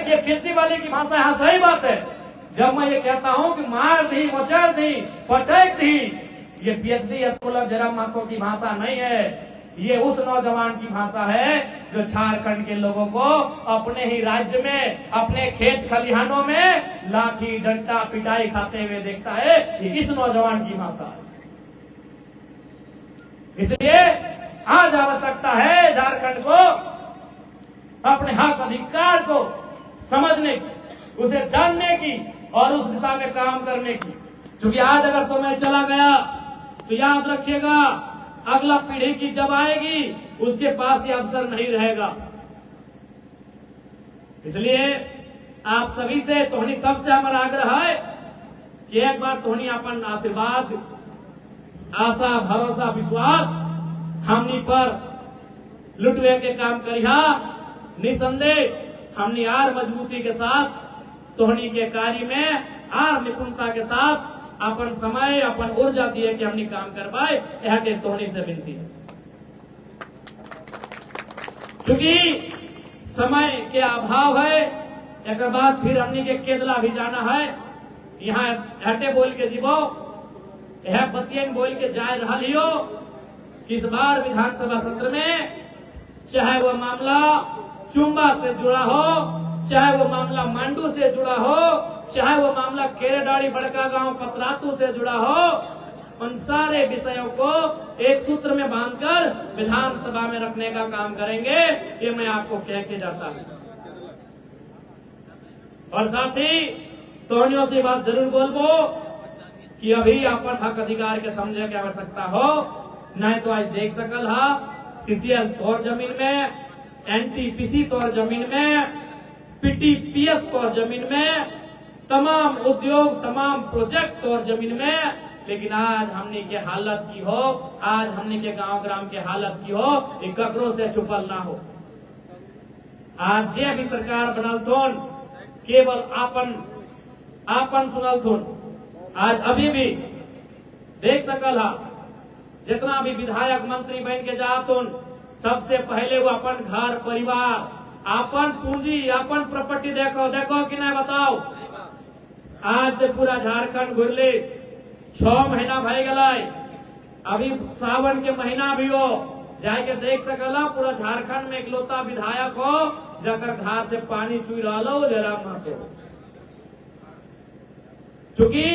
ये पीएचडी वाले की भाषा है, सही बात है। जब मैं ये कहता हूँ कि मार दी, मचर दी, पटक दी, ये पीएचडी स्कॉलर जयराम महतो की भाषा नहीं है। ये उस नौजवान की भाषा है जो झारखंड के लोगों को अपने ही राज्य में, अपने खेत खलिहानों में लाठी डंडा पिटाई खाते हुए देखता है। ये इस नौजवान की भाषा है। इसलिए आज आवश्यकता है झारखंड को अपने हक अधिकार को समझने की, उसे जानने की और उस दिशा में काम करने की। क्योंकि आज अगर समय चला गया तो याद रखिएगा, अगला पीढ़ी की जब आएगी उसके पास ये अवसर नहीं रहेगा। इसलिए आप सभी से, तोहनी सबसे हमारा आग्रह है कि एक बार तोहनी अपन आशीर्वाद, आशा, भरोसा, विश्वास हमनी पर लुटवे के काम करिहा। निसंदेह हमनी आर मजबूती के साथ तोहनी के कार्य में आर निपुणता के साथ अपन समय, अपन ऊर्जा दिए कि हमनी काम कर पाए, यह के तोहनी से विनती है। क्योंकि समय के अभाव है, एक बाद फिर हमनी के केदला भी जाना है। यहाँ हटे बोल के जीवो, यह बतियन बोल के जाए रहा लियो। इस बार विधानसभा सत्र में चाहे वो मामला चुम्बा से जुड़ा हो, चाहे वो मामला मांडू से जुड़ा हो, चाहे वो मामला केरेडाड़ी बड़का गांव पतरातू से जुड़ा हो, उन सारे विषयों को एक सूत्र में बांधकर विधानसभा में रखने का काम करेंगे। ये मैं आपको कह के जाता हूं। और साथ ही तोहनियों से बात जरूर बोलबो कि अभी अपन हक अधिकार के समझे की आवश्यकता हो, नहीं तो आज देख सकल हा सीसीएल तौर जमीन में, एनटीपीसी तौर जमीन में, पीटीपीएस तौर जमीन में, तमाम उद्योग, तमाम प्रोजेक्ट तौर जमीन में। लेकिन आज हमने के हालत की हो, आज हमने के गांव ग्राम के हालत की हो, ये ककरों से छुपल ना हो। आज जे भी सरकार बनल थोन केवल आपन सुनल थोन। आज अभी भी देख सकल हा जितना भी विधायक मंत्री बन के जातुन, सबसे पहले वो अपन घर परिवार, अपन पूंजी, अपन प्रॉपर्टी देखो कि नहीं बताओ। आज तो पूरा झारखंड घुरले 6 महीना भय गए, अभी सावन के महीना भी हो, जाके देख सकला पूरा झारखंड में इकलौता विधायक हो जाकर घर से पानी चुई रहा हो जयराम महतो। चूंकि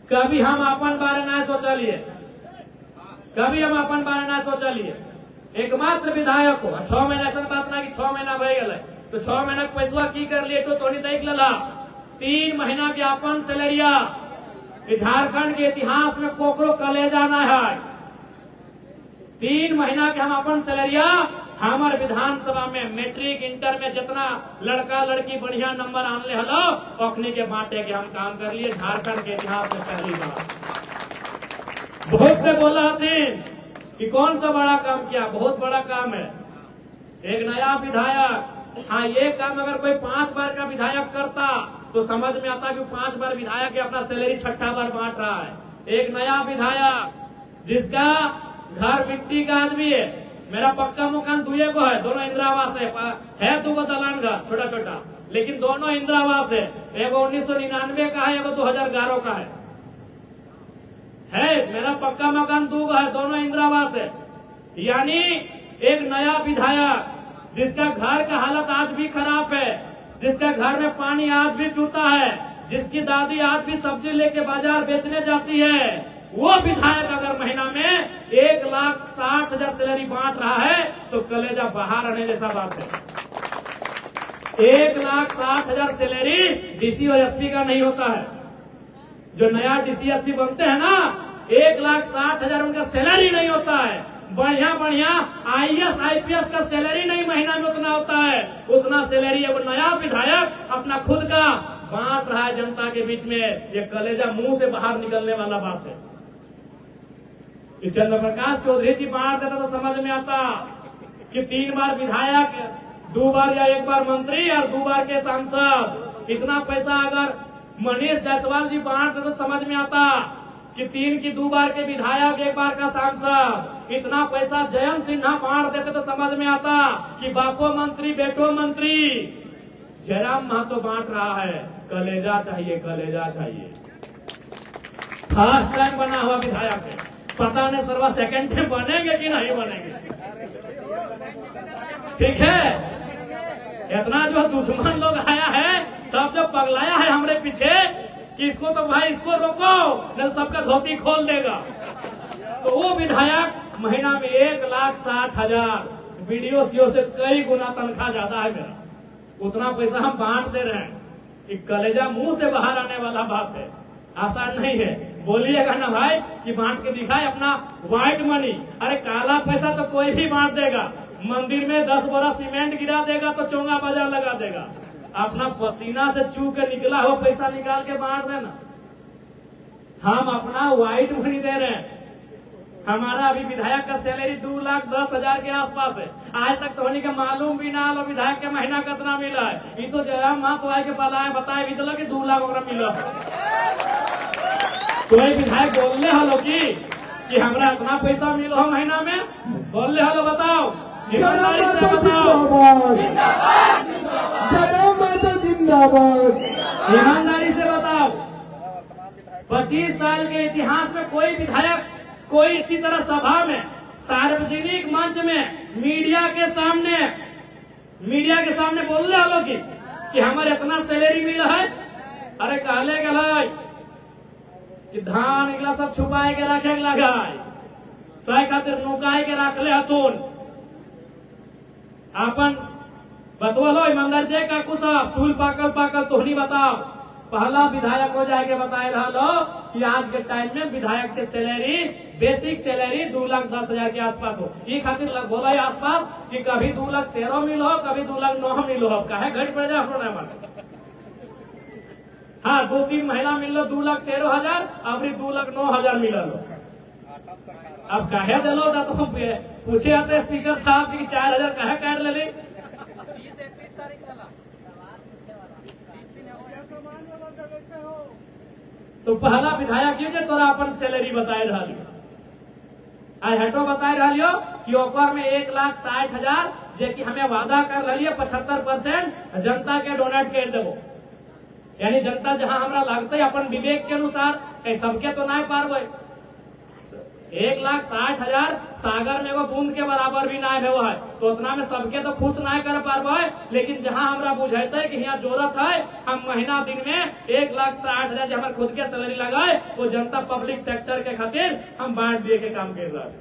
कभी हम अपन बारे ना सोचलिए, कभी हम अपन बारे ना सोचलिए। एकमात्र विधायक हो 6 महीना, ऐसा बात ना कि 6 महीना भय गए तो 6 महीना के पैसा की कर लिए तो थोड़ी देख लला। 3 महीना के अपन सैलरिया झारखंड के इतिहास में कोकरो कलेजा ना है। 3 महीना के हम अपन सैलरिया हमारे विधानसभा में मैट्रिक इंटर में जितना लड़का लड़की बढ़िया नंबर आनले हलो ओखने के बांटे के हम काम कर लिए झारखंड के इतिहास में पहली बार। बहुत ने बोला थे कि कौन सा बड़ा काम किया, बहुत बड़ा काम है। एक नया विधायक, हाँ ये काम अगर कोई 5 बार का विधायक करता तो समझ में आता कि 5 बार विधायक अपना सैलरी 6ठा बार बांट रहा है। एक नया विधायक जिसका घर मिट्टी का आज भी है, मेरा पक्का मकान 2 को है, दोनों इंदिरा आवास है 2 दलान घर छोटा छोटा, लेकिन दोनों इंदिरा आवास है। एगो 1999 का है, एगो 2011 का है। मेरा पक्का मकान 2 है, दोनों इंदिरा आवास है। यानी एक नया विधायक जिसका घर का हालत आज भी खराब है, जिसका घर में पानी आज भी चूता है, जिसकी दादी आज भी सब्जी लेके बाजार बेचने जाती है, वो विधायक अगर महीना में 1,60,000 सैलरी बांट रहा है तो कलेजा बाहर आने जैसा बात है। 1,60,000 सैलरी डीसी और एसपी का नहीं होता है। जो नया डीसी एसपी बनते हैं ना, 1,60,000 उनका सैलरी नहीं होता है। बढ़िया बढ़िया आईएएस आईपीएस का सैलरी नहीं महीना में उतना होता है। उतना सैलरी वो नया विधायक अपना खुद का बांट रहा है जनता के बीच में। ये कलेजा मुंह से बाहर निकलने वाला बात है। चंद्र प्रकाश चौधरी जी बांट देता तो समझ में आता कि 3 बार विधायक, 2 बार या 1 बार मंत्री और 2 बार के सांसद, इतना पैसा अगर मनीष जायसवाल जी बांट देते तो समझ में आता कि 3 की 2 बार के विधायक, 1 बार का सांसद। इतना पैसा जयंत सिन्हा बांट देते तो समझ में आता कि बापो मंत्री बेटो मंत्री। जयराम महतो बांट रहा है, कलेजा चाहिए, कलेजा चाहिए। फर्स्ट टाइम बना हुआ विधायक है, पता नहीं सर्वा सेकंड टाइम बनेंगे कि नहीं बनेंगे। ठीक है, इतना जो दुश्मन लोग आया है, सब जो पगलाया है हमरे पीछे कि इसको तो भाई इसको रोको नहीं तो सबका धोती खोल देगा। तो वो विधायक महीना में 1,60,000, वीडियो सीओ से कई गुना तनख्वाह ज्यादा है मेरा, उतना पैसा हम बांट दे रहे हैं। कि कलेजा मुंह से बाहर आने वाला बात है, आसान नहीं है। बोलिएगा ना भाई कि बांट के दिखाए अपना व्हाइट मनी। अरे काला पैसा तो कोई भी बांट देगा, मंदिर में 10 बोरा सीमेंट गिरा देगा तो चोंगा बाजार लगा देगा। अपना पसीना से चू के निकला हुआ पैसा निकाल के बांट देना। हम अपना व्हाइट मनी दे रहे हैं। हमारा अभी विधायक का सैलरी 2,10,000 के आसपास है। आज तक तो के मालूम भी ना लो विधायक के महीना कितना मिला है। ये तो जयराम महतो आए के पलाए बताए भी चलो कि 2 लाख वगैरह मिला। कोई विधायक बोलने हलो कि हमरा इतना पैसा मिलो हो महीना में, बोलने हलो बताओ, ईमानदारी से बताओ, ईमानदारी से बताओ। 25 साल के इतिहास में कोई विधायक कोई इसी तरह सभा में, सार्वजनिक मंच में, मीडिया के सामने बोल रहे हो कि हमारे इतना सैलरी मिला है। अरे कहले गए कि धान निकला सब छुपाए के रखे लगाए, सही खातिर नुकाए के रख ले हतून। अपन बतवलो ईमानदार से का कुछ चूल पाकल तोहनी बताओ। पहला विधायक हो जाके बताए रहा कि आज के टाइम में विधायक के सैलरी, बेसिक सैलरी 2,10,000 के आसपास हो। ये खातिर बोला है आसपास कि कभी 2,13,000 मिलो, कभी 2,09,000 मिलो। कहे घट पड़ जाए हाँ 2-3 महीना मिल लो 2,13,000, अभी 2,09,000 मिल लो। अब कहे दिलो तो पूछे आते स्पीकर साहब की 4,000 कहे काट ले। तो पहला विधायक ये तोरा अपन सैलरी बताए रहा आज हटो बताए रहा कि ओकर में 1,60,000 जे कि हमें वादा कर रही है 75% जनता के डोनेट कर देवो। यानी जनता जहां हमरा लगते अपन विवेक के अनुसार सबके तो नहीं पारबे। 1,60,000 सागर में एगो बूंद के बराबर भी नहीं है, तो उतना में सबके तो खुश नहीं कर पारबे। लेकिन जहां हमरा बुझाते कि यहाँ जरूरत है, हम महीना दिन में 1,60,000 जो हमारे खुद के सैलरी लगाए वो जनता पब्लिक सेक्टर के खातिर हम बांट दिए के काम कर रहा है।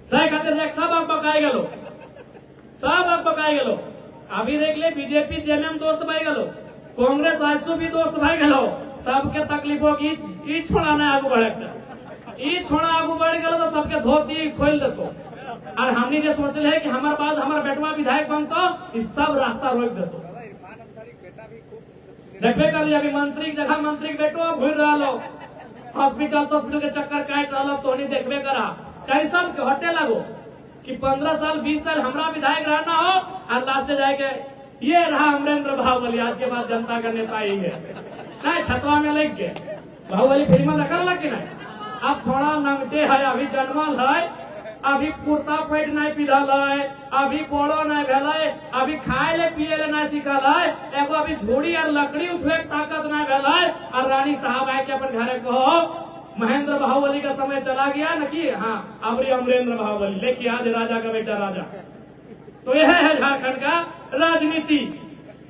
सही खातिर सब अब बकाए गलो, सब अब बकाए गलो। अभी देख ले बीजेपी जेएमएम दोस्त भाई गलो, कांग्रेस आईएसओ भी दोस्त भाई गलो। सबके तकलीफों की छोड़ाना आगू बढ़े छोड़ा आगू बढ़ गलो तो सबके धोती खोल देतो। और हमने जो सोचले है कि हमारे बाद हमारा बेटवा विधायक बनतो, इस सब रास्ता रोक देतो। देखबे कर अभी मंत्री जगह मंत्री के बेटो घूर रहा लो, हॉस्पिटल के चक्कर काट रहा लो, तो नहीं देखबे करा कई सब के हटे लगो कि 15 साल 20 साल हमारा विधायक रहना हो और लास्ट जाएगा ये रहा अमरेंद्र बाहुबली। आज के बाद जनता का नेता ही है नहीं, छतवा में लग गए बाहुबली फिल्म देखल लग के नहीं। अब थोड़ा नंगटे है, अभी जन्मल है, अभी कुर्ता पैंट नहीं पिधल है, अभी कोड़ो नहीं भेल है, अभी खाए ले पिए ले नहीं सीखल है, एगो अभी झोड़ी और लकड़ी उठे ताकत नहीं भेल है। और रानी साहब आए के अपन घरे कहो महेंद्र बाहुबली का समय चला गया न कि हाँ अबरी अमरेंद्र बाहुबली लेके आज राजा का बेटा राजा। तो यह है झारखंड का राजनीति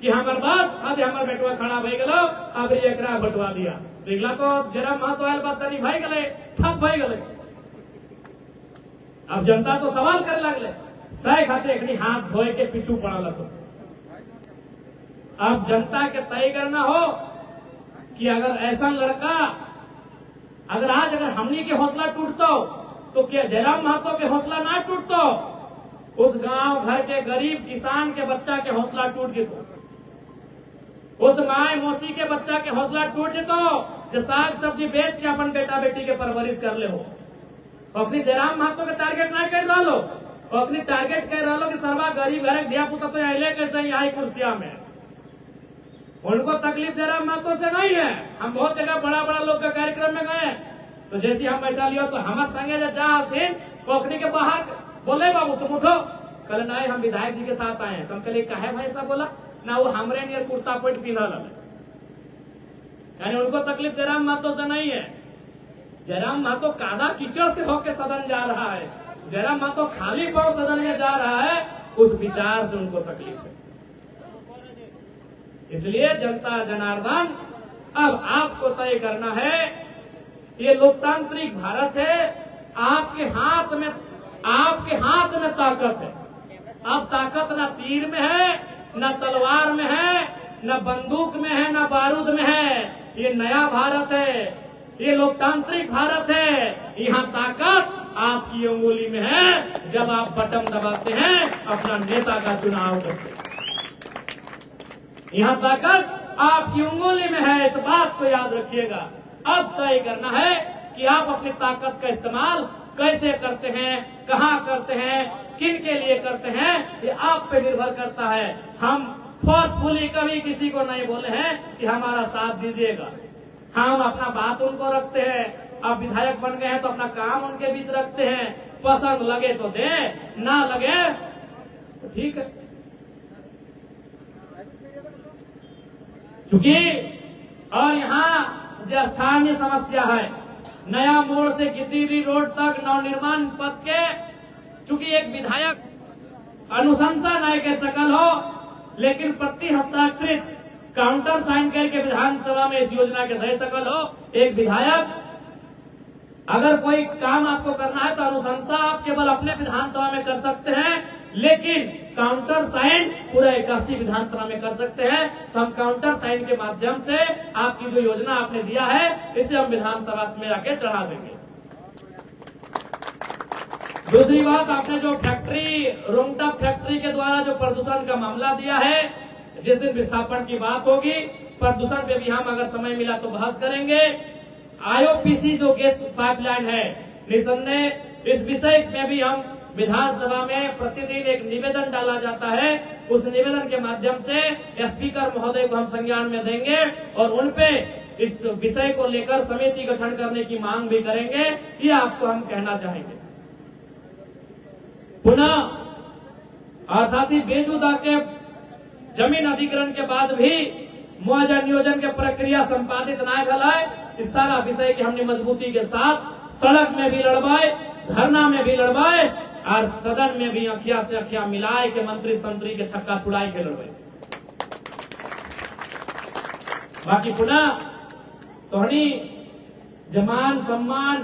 कि हमारे बात आज हमारे बेटवा खड़ा भई गलो, अब एकरा बटवा दिया दिखला तो जयराम महतो आयल बात तनी भाई गले ठप भाई गले। अब जनता तो सवाल करे लगले, सही खाते एकनी हाथ धोए के पीछू पड़ा लगो। अब जनता के तय करना हो कि अगर ऐसा लड़का अगर आज अगर हमनी के हौसला टूटतो तो क्या जयराम महतो के हौसला ना टूटतो? उस गांव घर के गरीब किसान के बच्चा के हौसला टूट जितो, उस माए मौसी के बच्चा के हौसला टूट जितो जो साग सब्जी बेच के अपन बेटा बेटी के परवरिश कर ले हो। अपनी जयराम महतो के टारगेट ना कर रहा लो, अपनी टारगेट कर रहा लो कि सर्वा गरीब घर दिया पुता तो अले कैसे यहाँ कुर्सिया में। उनको तकलीफ जयराम महतो से नहीं है। हम बहुत जगह बड़ा बड़ा लोग के कार्यक्रम में गए तो जैसे हम बैठा लियो तो हमारे संगे जो थे पोखरी के बाहर बोले बाबू तुम उठो, कल नहीं हम विधायक जी के साथ आए हैं। तो हम कल कहे भाई ऐसा बोला ना वो हमरे नियर कुर्ता पैंट पिन्हल है। यानी उनको तकलीफ जयराम महतो से नहीं है। जयराम महतो कादा कीचड़ से होकर सदन जा रहा है, जयराम महतो खाली पांव सदन में जा रहा है, उस विचार से उनको तकलीफ है। इसलिए जनता जनार्दन अब आपको तय करना है, ये लोकतांत्रिक भारत है, आपके हाथ में ताकत है। अब ताकत ना तीर में है, न तलवार में है, न बंदूक में है, न बारूद में है। ये नया भारत है, ये लोकतांत्रिक भारत है। यहाँ ताकत आपकी अंगुली में है जब आप बटन दबाते हैं, अपना नेता का चुनाव करते हैं। यहाँ ताकत आपकी अंगुली में है, इस बात को याद रखिएगा। अब तय करना है कि आप अपनी ताकत का इस्तेमाल कैसे करते हैं, कहाँ करते हैं, किन के लिए करते हैं, ये आप पे निर्भर करता है। हम फोर्सफुली कभी किसी को नहीं बोले हैं कि हमारा साथ दीजिएगा। हम अपना बात उनको रखते हैं। अब विधायक बन गए हैं तो अपना काम उनके बीच रखते हैं। पसंद लगे तो दे, ना लगे तो ठीक है। चूंकि और यहाँ जो स्थानीय समस्या है, नया मोड़ से गिद्दीरी रोड तक नवनिर्माण पथ के, चूंकि एक विधायक अनुशंसा नहीं कर सकल हो, लेकिन प्रति हस्ताक्षरित काउंटर साइन करके विधानसभा में इस योजना के दे सकल हो। एक विधायक अगर कोई काम आपको करना है तो अनुशंसा आप केवल अपने विधानसभा में कर सकते हैं, लेकिन काउंटर साइन पूरा 81 विधानसभा में कर सकते हैं। तो हम काउंटर साइन के माध्यम से आपकी जो योजना आपने दिया है, इसे हम विधानसभा में आके चढ़ा देंगे। दूसरी बात, आपने जो फैक्ट्री, रोंगटा फैक्ट्री के द्वारा जो प्रदूषण का मामला दिया है, जिस दिन विस्थापन की बात होगी, प्रदूषण पे भी हम अगर समय मिला तो बहस करेंगे। आईओपीसी जो गैस पाइपलाइन है, निसंदेह इस विषय में भी हम विधानसभा में प्रतिदिन एक निवेदन डाला जाता है। उस निवेदन के माध्यम से स्पीकर महोदय को हम संज्ञान में देंगे और उनपे इस विषय को लेकर समिति गठन करने की मांग भी करेंगे। ये आपको हम कहना चाहेंगे। पुनः और साथ ही बेजुदा के जमीन अधिग्रहण के बाद भी मुआवजा नियोजन के प्रक्रिया संपादित न भलाए, इस सारा विषय की हमने मजबूती के साथ सड़क में भी लड़वाए, धरना में भी लड़वाए और सदन में भी अखिया से अखिया मिलाए के मंत्री संतरी के छक्का छुड़ाई के लड़वाए। बाकी पुनः तोहनी जमान सम्मान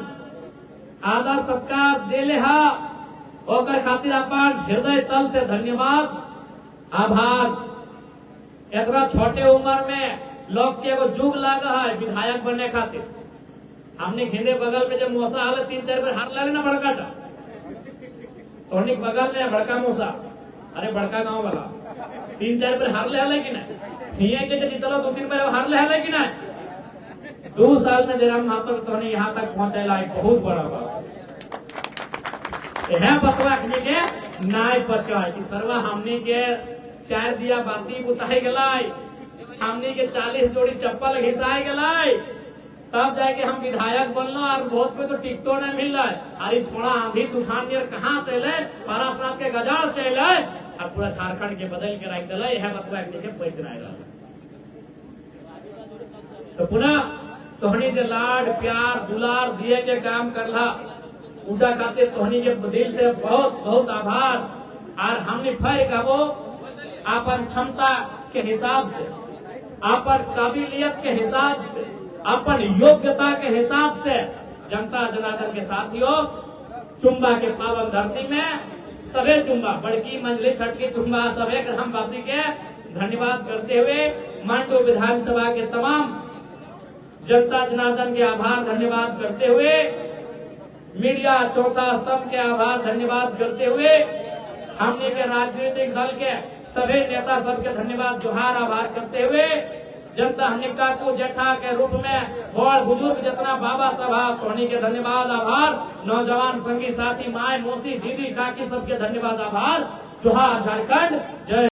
आदर सत्कार देले हा, ओकर खातिर अपन हृदय तल से धन्यवाद आभार। एकरा छोटे उम्र में लोग के एगो जुग लगा है विधायक बनने खातिर। हमने घेरे बगल में जब मोसा आले 3-4 बार हार लगे ना बड़का टा, तो बगल में बड़का मोसा, अरे बड़का गांव वाला 3-4 बार हार ले हले कि नहीं, ये के जीतलो 2-3 बार हार ले हले कि नहीं। 2 साल में जयराम महतो तो यहाँ तक पहुंचेला एक बहुत बड़ा बात है। बतवा के नाय पचा कि सरवा हमने के 4 दिया बाती बुताई गलाई, हमने के 40 जोड़ी चप्पल घिसाई गलाई, तब जाके हम विधायक बनलो। और बहुत पे तो टिकटो नहीं मिल रहा है। अरे छोड़ा आंधी तूफान नियर कहाँ से ले, पारासनाथ के गजाड़ से ले, और पूरा झारखंड के बदल के रख दिला। यह बतवा के बच रहा। तो पुनः तोहनी जो लाड प्यार दुलार दिए के काम करला, उनका खातिर तोहनी के दिल से बहुत बहुत आभार। और हमने फिर कहो अपन क्षमता के हिसाब से, अपन काबिलियत के हिसाब से, अपन योग्यता के हिसाब से जनता जनार्दन के साथियों, चुम्बा के पावन धरती में सभी चुम्बा, बड़की मंजली छटकी चुम्बा सभी ग्रामवासी के धन्यवाद करते हुए मांडू विधानसभा के तमाम जनता जनार्दन के आभार धन्यवाद करते हुए, मीडिया चौथा स्तंभ के आभार धन्यवाद करते हुए, हमने के राजनीतिक दल के सभी नेता सबके धन्यवाद जोहार आभार करते हुए, जनता हमने काकू जेठा के रूप में बड़ बुजुर्ग जितना बाबा सभा तोहनी के धन्यवाद आभार, नौजवान संगी साथी माए मौसी दीदी काकी सबके धन्यवाद आभार। जोहार झारखंड, जय।